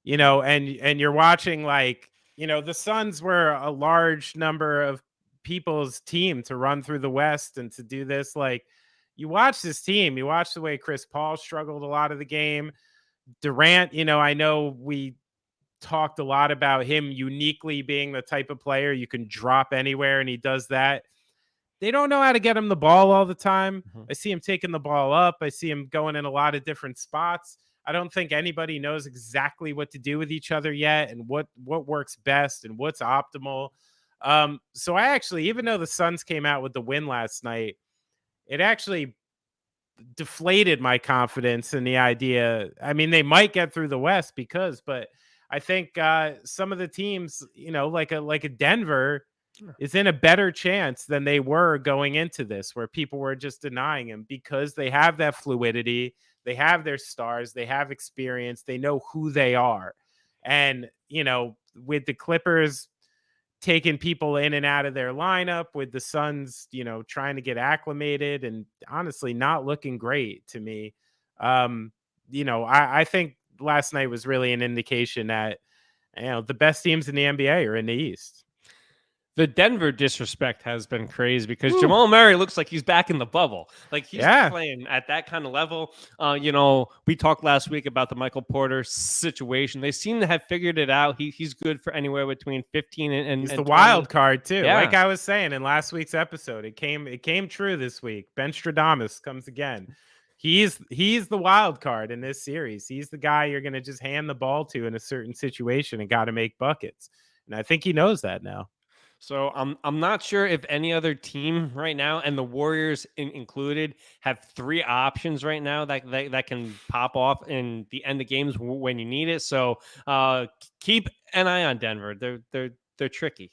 And you're watching the Suns were a large number of people's team to run through the West and to do this. Like, you watch this team, you watch the way Chris Paul struggled a lot of the game. Durant, I know we talked a lot about him uniquely being the type of player you can drop anywhere, and he does that. They don't know how to get him the ball all the time. Mm-hmm. I see him taking the ball up. I see him going in a lot of different spots. I don't think anybody knows exactly what to do with each other yet and what works best and what's optimal. So I actually, even though the Suns came out with the win last night, it actually deflated my confidence in the idea. I mean, they might get through the West but I think some of the teams, like a Denver is in a better chance than they were going into this, where people were just denying him because they have that fluidity. They have their stars. They have experience. They know who they are. And, with the Clippers taking people in and out of their lineup, with the Suns, trying to get acclimated and honestly not looking great to me. I think last night was really an indication that, the best teams in the NBA are in the East. The Denver disrespect has been crazy because Woo. Jamal Murray looks like he's back in the bubble. Like he's Yeah. playing at that kind of level. We talked last week about the Michael Porter situation. They seem to have figured it out. He's good for anywhere between 15 and He's and the 20. wild card too. Yeah. Like I was saying in last week's episode, it came true this week. Ben Stradamus comes again. He's the wild card in this series. He's the guy you're going to just hand the ball to in a certain situation and got to make buckets. And I think he knows that now. So I'm not sure if any other team right now, and the Warriors included, have 3 options right now that can pop off in the end of games when you need it. So keep an eye on Denver. They're tricky.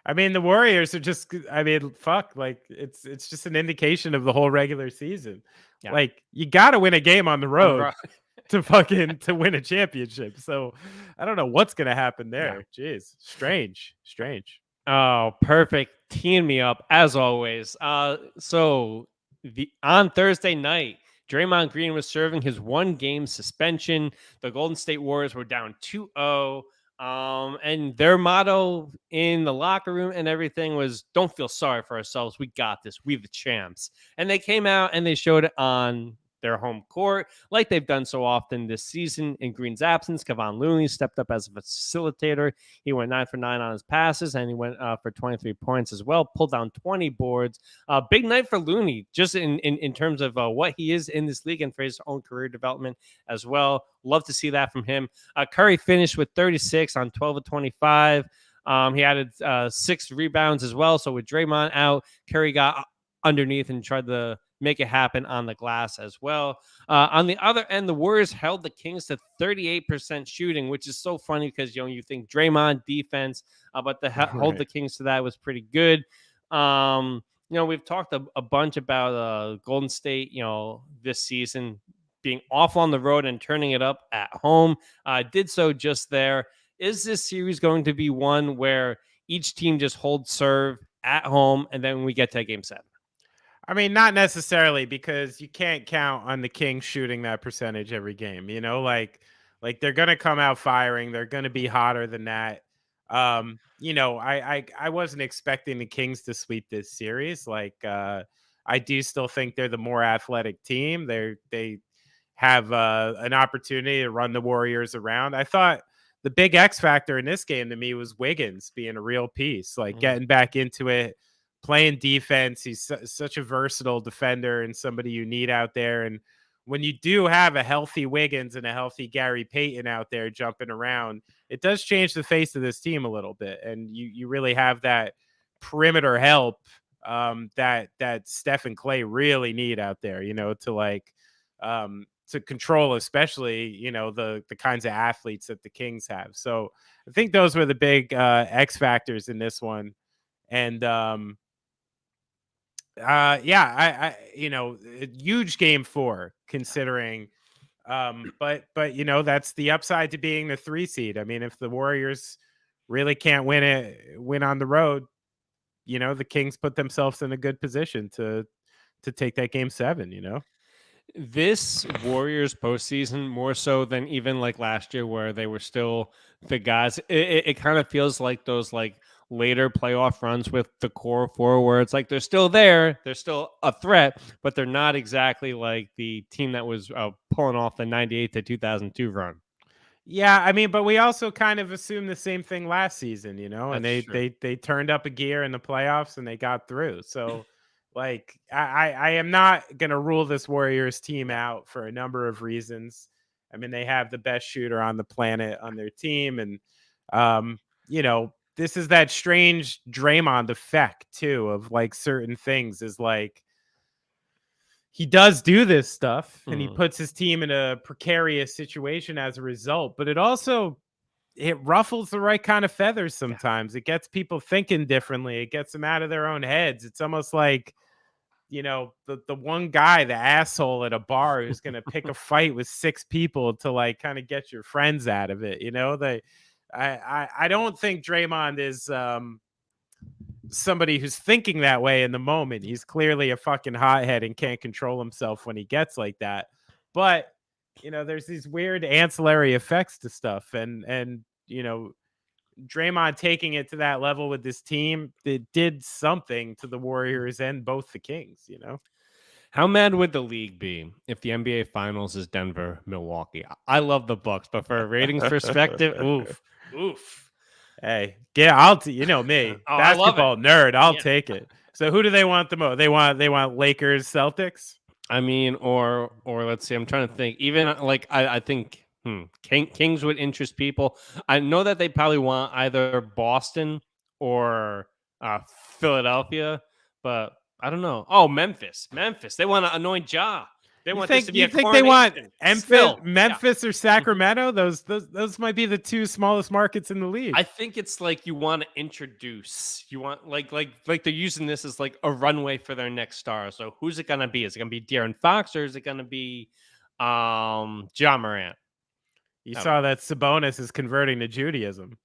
I mean, the Warriors are just, fuck, like it's just an indication of the whole regular season. Yeah. Like you got to win a game on the road to win a championship. So I don't know what's going to happen there. Yeah. Jeez. Strange. Oh, perfect. Teeing me up as always. So on Thursday night, Draymond Green was serving his 1-game suspension. The Golden State Warriors were down 2-0. And their motto in the locker room and everything was, don't feel sorry for ourselves. We got this. We the champs. And they came out and they showed it on their home court like they've done so often this season. In Green's absence, Kevon Looney stepped up as a facilitator. He went 9 for 9 on his passes, and he went for 23 points as well, pulled down 20 boards. Big night for Looney, just in terms of what he is in this league and for his own career development as well. Love to see that from him. Curry finished with 36 on 12 of 25. He added 6 rebounds as well. So with Draymond out, Curry got underneath and tried to make it happen on the glass as well. On the other end, the Warriors held the Kings to 38% shooting, which is so funny because you think Draymond defense, but hold the Kings to that was pretty good. We've talked a bunch about Golden State, this season being awful on the road and turning it up at home. Did so just there. Is this series going to be one where each team just holds serve at home and then we get to Game 7? I mean, not necessarily, because you can't count on the Kings shooting that percentage every game. Like they're going to come out firing. They're going to be hotter than that. I wasn't expecting the Kings to sweep this series. I do still think they're the more athletic team. They have an opportunity to run the Warriors around. I thought the big X factor in this game to me was Wiggins being a real piece, getting back into it, playing defense. He's such a versatile defender and somebody you need out there. And when you do have a healthy Wiggins and a healthy Gary Payton out there jumping around, it does change the face of this team a little bit. And you really have that perimeter help that Steph and Clay really need out there, to control, especially, the kinds of athletes that the Kings have. So I think those were the big X factors in this one. And a huge Game 4 considering, but that's the upside to being the 3 seed. I mean, if the Warriors really can't win on the road, the Kings put themselves in a good position to take that Game 7. This Warriors postseason, more so than even like last year where they were still the guys, it kind of feels like those later playoff runs with the core 4 where it's like they're still there, they're still a threat, but they're not exactly like the team that was pulling off the 98 to 2002 run. Yeah, I mean, but we also kind of assumed the same thing last season, and they turned up a gear in the playoffs and they got through. So I am not going to rule this Warriors team out for a number of reasons. I mean, they have the best shooter on the planet on their team. And, this is that strange Draymond effect too, of certain things is he does do this stuff and he puts his team in a precarious situation as a result, but it ruffles the right kind of feathers sometimes. It gets people thinking differently. It gets them out of their own heads. It's almost like, the one guy, the asshole at a bar who's going to pick a fight with 6 people to like kind of get your friends out of it. I don't think Draymond is somebody who's thinking that way in the moment. He's clearly a fucking hothead and can't control himself when he gets like that. But, there's these weird ancillary effects to stuff. And Draymond taking it to that level with this team, it did something to the Warriors and both the Kings, How mad would the league be if the NBA Finals is Denver, Milwaukee? I love the Bucks, but for a ratings perspective, oof. Hey, yeah, you know me, basketball nerd. I'll take it. So who do they want the most? They want Lakers, Celtics. I mean, or let's see. I'm trying to think. Even like I think Kings would interest people. I know that they probably want either Boston or Philadelphia, but I don't know. Oh, Memphis. They want to anoint Ja. They want this to be you a think they want Memphis yeah. or Sacramento? Those might be the 2 smallest markets in the league. I think it's like you want to introduce. You want like they're using this as like a runway for their next star. So who's it gonna be? Is it gonna be De'Aaron Fox or is it gonna be Ja Morant? You saw that Sabonis is converting to Judaism.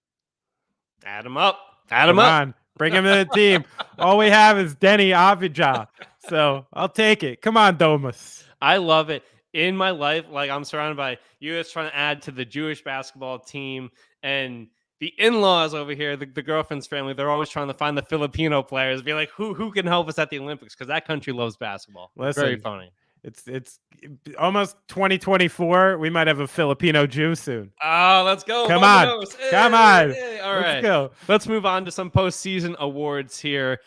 Add him up. Come on. Bring him to the team. All we have is Denny Avdija. So I'll take it. Come on, Domus. I love it. In my life, like I'm surrounded by U.S. trying to add to the Jewish basketball team, and the in-laws over here, the girlfriend's family, they're always trying to find the Filipino players, be like, who can help us at the Olympics? Because that country loves basketball. Listen, very funny. It's almost 2024. We might have a Filipino Jew soon. Oh, let's go. Come on. All right. Let's go. Let's move on to some postseason awards here.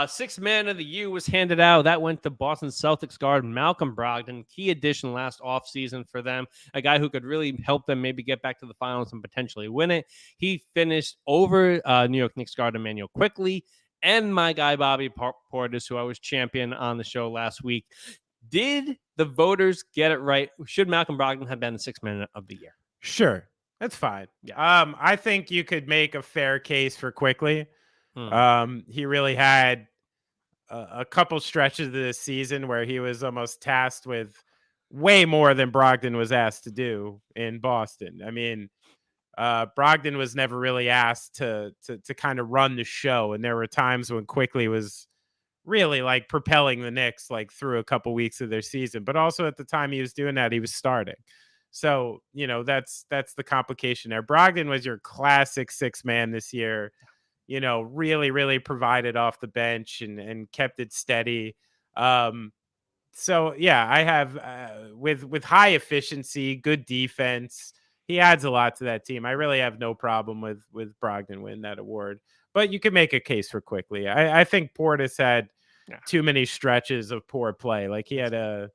Sixth Man of the Year was handed out. That went to Boston Celtics guard Malcolm Brogdon. Key addition last offseason for them. A guy who could really help them maybe get back to the finals and potentially win it. He finished over New York Knicks guard Emmanuel Quickley and my guy Bobby Portis, who I was champion on the show last week. Did the voters get it right? Should Malcolm Brogdon have been the Sixth Man of the Year? Sure. That's fine. Yeah. I think you could make a fair case for Quickley. He really had a couple stretches of this season where he was almost tasked with way more than Brogdon was asked to do in Boston. I mean, Brogdon was never really asked to kind of run the show. And there were times when Quickley was really like propelling the Knicks like through a couple weeks of their season, but also at the time he was doing that, he was starting. So, that's the complication there. Brogdon was your classic 6-man this year, really, really provided off the bench and kept it steady. So yeah, I have with high efficiency, good defense. He adds a lot to that team. I really have no problem with Brogdon winning that award. But you can make a case for Quickley. I think Portis had too many stretches of poor play. Like he had a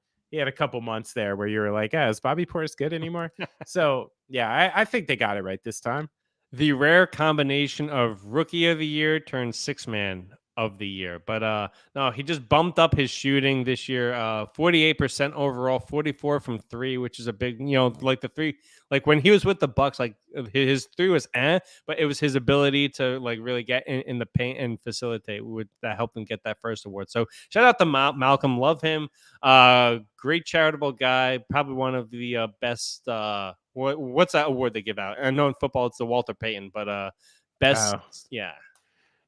couple months there where you were like, is Bobby Portis good anymore? So yeah, I think they got it right this time. The rare combination of Rookie of the Year turned Sixth Man of the Year. But no, he just bumped up his shooting this year. 48% overall, 44 from 3, which is a big, like the 3, like when he was with the Bucks, like his 3 was but it was his ability to like really get in the paint and facilitate that helped him get that first award. So shout out to Malcolm, love him. Great charitable guy, probably one of the best. What's that award they give out? I know in football it's the Walter Payton, but best, yeah.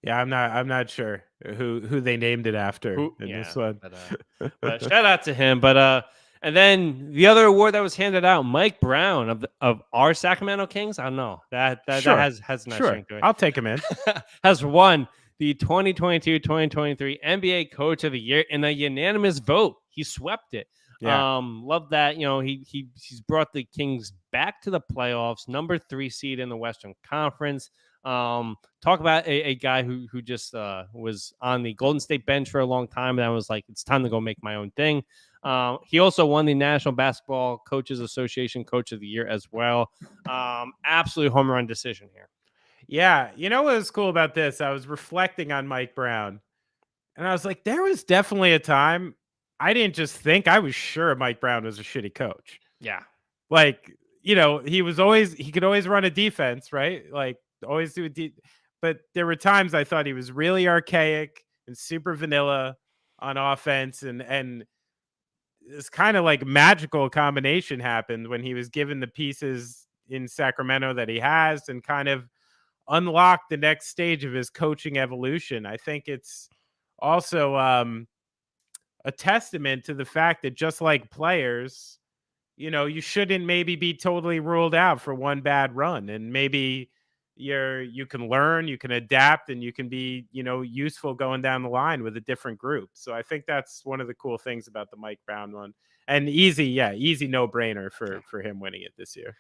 Yeah, I'm not sure who they named it after this one. But shout out to him. But and then the other award that was handed out, Mike Brown of our Sacramento Kings. I don't know that has a nice ring to it. I'll take him in. Has won the 2022-2023 NBA Coach of the Year in a unanimous vote. He swept it. Yeah. Love that. He's brought the Kings back to the playoffs, number 3 seed in the Western Conference. Talk about a guy who just was on the Golden State bench for a long time, and I was like, it's time to go make my own thing. He also won the National Basketball Coaches Association Coach of the Year as well. Absolutely home run decision here. Yeah, what was cool about this? I was reflecting on Mike Brown, and I was like, there was definitely a time I didn't just think, I was sure Mike Brown was a shitty coach. Yeah, like he could always run a defense, right? Like always do but there were times I thought he was really archaic and super vanilla. on offense, and this kind of like magical combination happened when he was given the pieces in Sacramento that he has, and kind of unlocked the next stage of his coaching evolution. I think it's also a testament to the fact that, just like players, you shouldn't maybe be totally ruled out for one bad run, and maybe you can learn, you can adapt, and you can be, useful going down the line with a different group. So I think that's one of the cool things about the Mike Brown one. And easy no brainer for him winning it this year.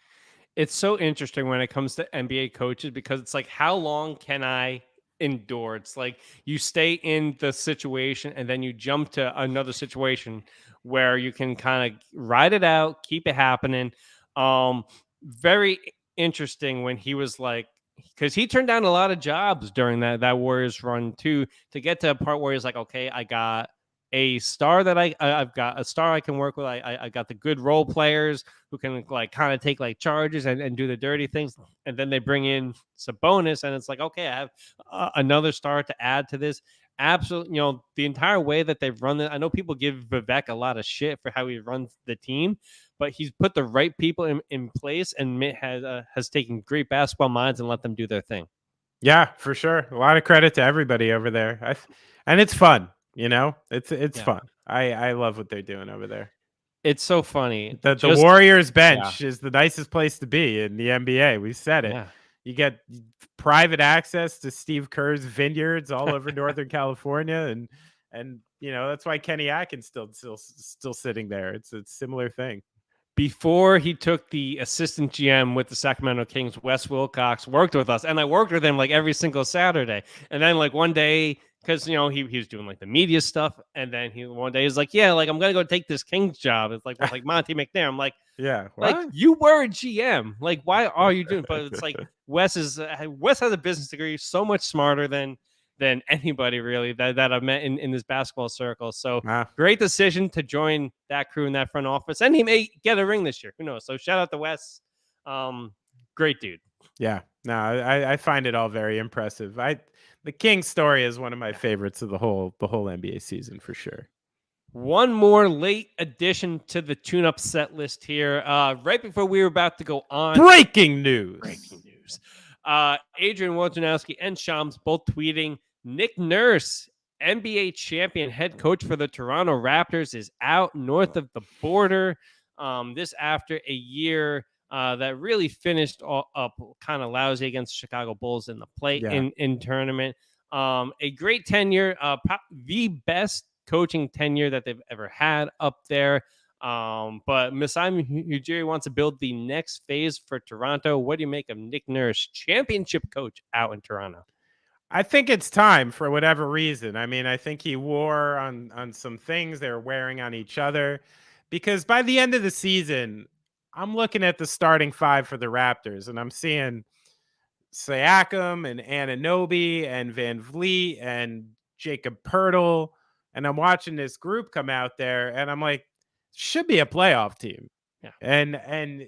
It's so interesting when it comes to NBA coaches, because it's like, how long can I endure? It's like you stay in the situation and then you jump to another situation where you can kind of ride it out, keep it happening. Very interesting when he was like, because he turned down a lot of jobs during that Warriors run too, to get to a part where he's like, okay, I got a star that I've got a star I can work with. I got the good role players who can like kind of take like charges and do the dirty things. And then they bring in Sabonis, and it's like, okay, I have another star to add to this. Absolutely, the entire way that they've run it. I know people give Vivek a lot of shit for how he runs the team, but he's put the right people in place, and has taken great basketball minds and let them do their thing. Yeah, for sure. A lot of credit to everybody over there. And it's fun. It's fun. I love what they're doing over there. It's so funny. The Warriors bench is the nicest place to be in the NBA. We said it. Yeah. You get private access to Steve Kerr's vineyards all over Northern California, and that's why Kenny Atkins still sitting there. It's a similar thing. Before he took the assistant GM with the Sacramento Kings, Wes Wilcox worked with us, and I worked with him like every single Saturday. And then like one day, because he was doing like the media stuff, and then one day he's like, yeah, like I'm gonna go take this Kings job. It's like with like Monty McNair. I'm like, yeah, what? Like you were a GM. Like why are you doing? But it's like Wes has a business degree, so much smarter than anybody really that I've met in this basketball circle. So Great decision to join that crew in that front office, and he may get a ring this year. Who knows? So shout out to Wes. Great dude. Yeah, no, I find it all very impressive. The King story is one of my favorites of the whole NBA season for sure. One more late addition to the tune-up set list here. Right before we were about to go on. Breaking news. Adrian Wojnarowski and Shams both tweeting, Nick Nurse, NBA champion head coach for the Toronto Raptors, is out north of the border. This after a year that really finished up kind of lousy against the Chicago Bulls in the in tournament. A great tenure, the best coaching tenure that they've ever had up there. But Masai Ujiri wants to build the next phase for Toronto. What do you make of Nick Nurse, championship coach out in Toronto? I think it's time for whatever reason. I mean, I think he wore on some things they were wearing on each other, because by the end of the season, I'm looking at the starting five for the Raptors, and I'm seeing Siakam and Anunoby and Van Vliet and Jacob Poeltl, and I'm watching this group come out there, and I'm like, should be a playoff team. Yeah. And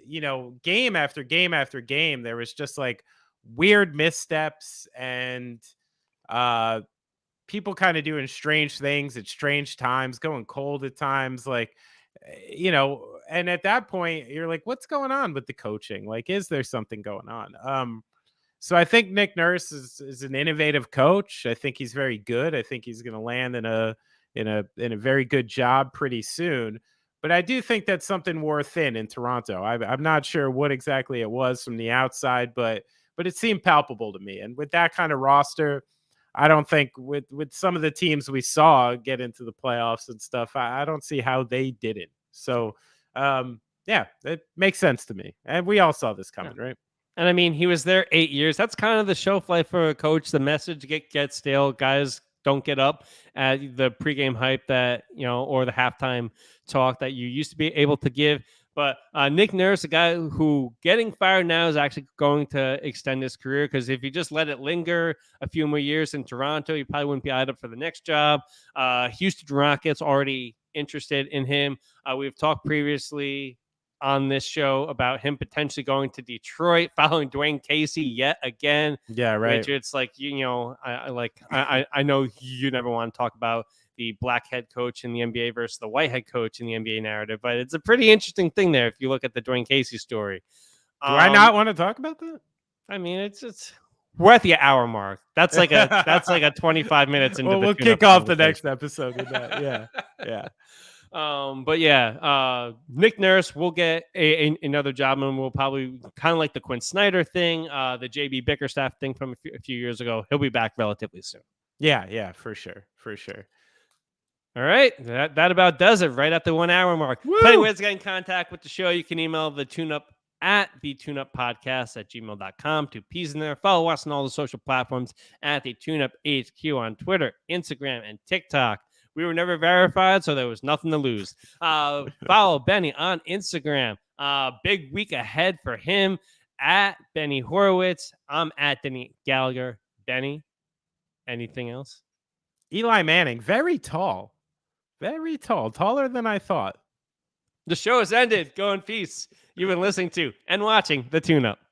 game after game after game, there was just like weird missteps and people kind of doing strange things at strange times, going cold at times, like, and at that point you're like, what's going on with the coaching? Like, is there something going on? So I think Nick Nurse is an innovative coach. I think he's very good. I think he's going to land in a very good job pretty soon. But I do think that's something wore thin in Toronto. I'm not sure what exactly it was from the outside, but it seemed palpable to me. And with that kind of roster, I don't think with some of the teams we saw get into the playoffs and stuff, I don't see how they didn't. So, yeah, it makes sense to me. And we all saw this coming, right? And I mean, he was there 8 years. That's kind of the shelf life for a coach. The message gets stale. Guys don't get up at the pregame hype that, or the halftime talk that you used to be able to give. But Nick Nurse, a guy who getting fired now, is actually going to extend his career, because if he just let it linger a few more years in Toronto, he probably wouldn't be eyed up for the next job. Houston Rockets already interested in him. We've talked previously on this show about him potentially going to Detroit, following Dwayne Casey yet again. Yeah, right. Which it's like, I know you never want to talk about the black head coach in the NBA versus the white head coach in the NBA narrative, but it's a pretty interesting thing there if you look at the Dwayne Casey story. Do I not want to talk about that? I mean, it's we're at the hour mark. That's like a 25 minutes into. Well, we'll kick off the next episode with that. Yeah. But yeah, Nick Nurse will get another job, and we'll probably kind of like the Quinn Snyder thing, the JB Bickerstaff thing from a few years ago. He'll be back relatively soon. Yeah, for sure. All right, that about does it. Right at the 1 hour mark. Woo! Plenty of ways to get in contact with the show. You can email the TuneUp at thetuneuppodcast@gmail.com. 2 P's in there. Follow us on all the social platforms at the TuneUp HQ on Twitter, Instagram, and TikTok. We were never verified, so there was nothing to lose. Follow Benny on Instagram. Big week ahead for him at Benny Horowitz. I'm at Deny Gallagher. Benny, anything else? Eli Manning, very tall, taller than I thought. The show has ended. Go in peace. You've been listening to and watching The Tune Up.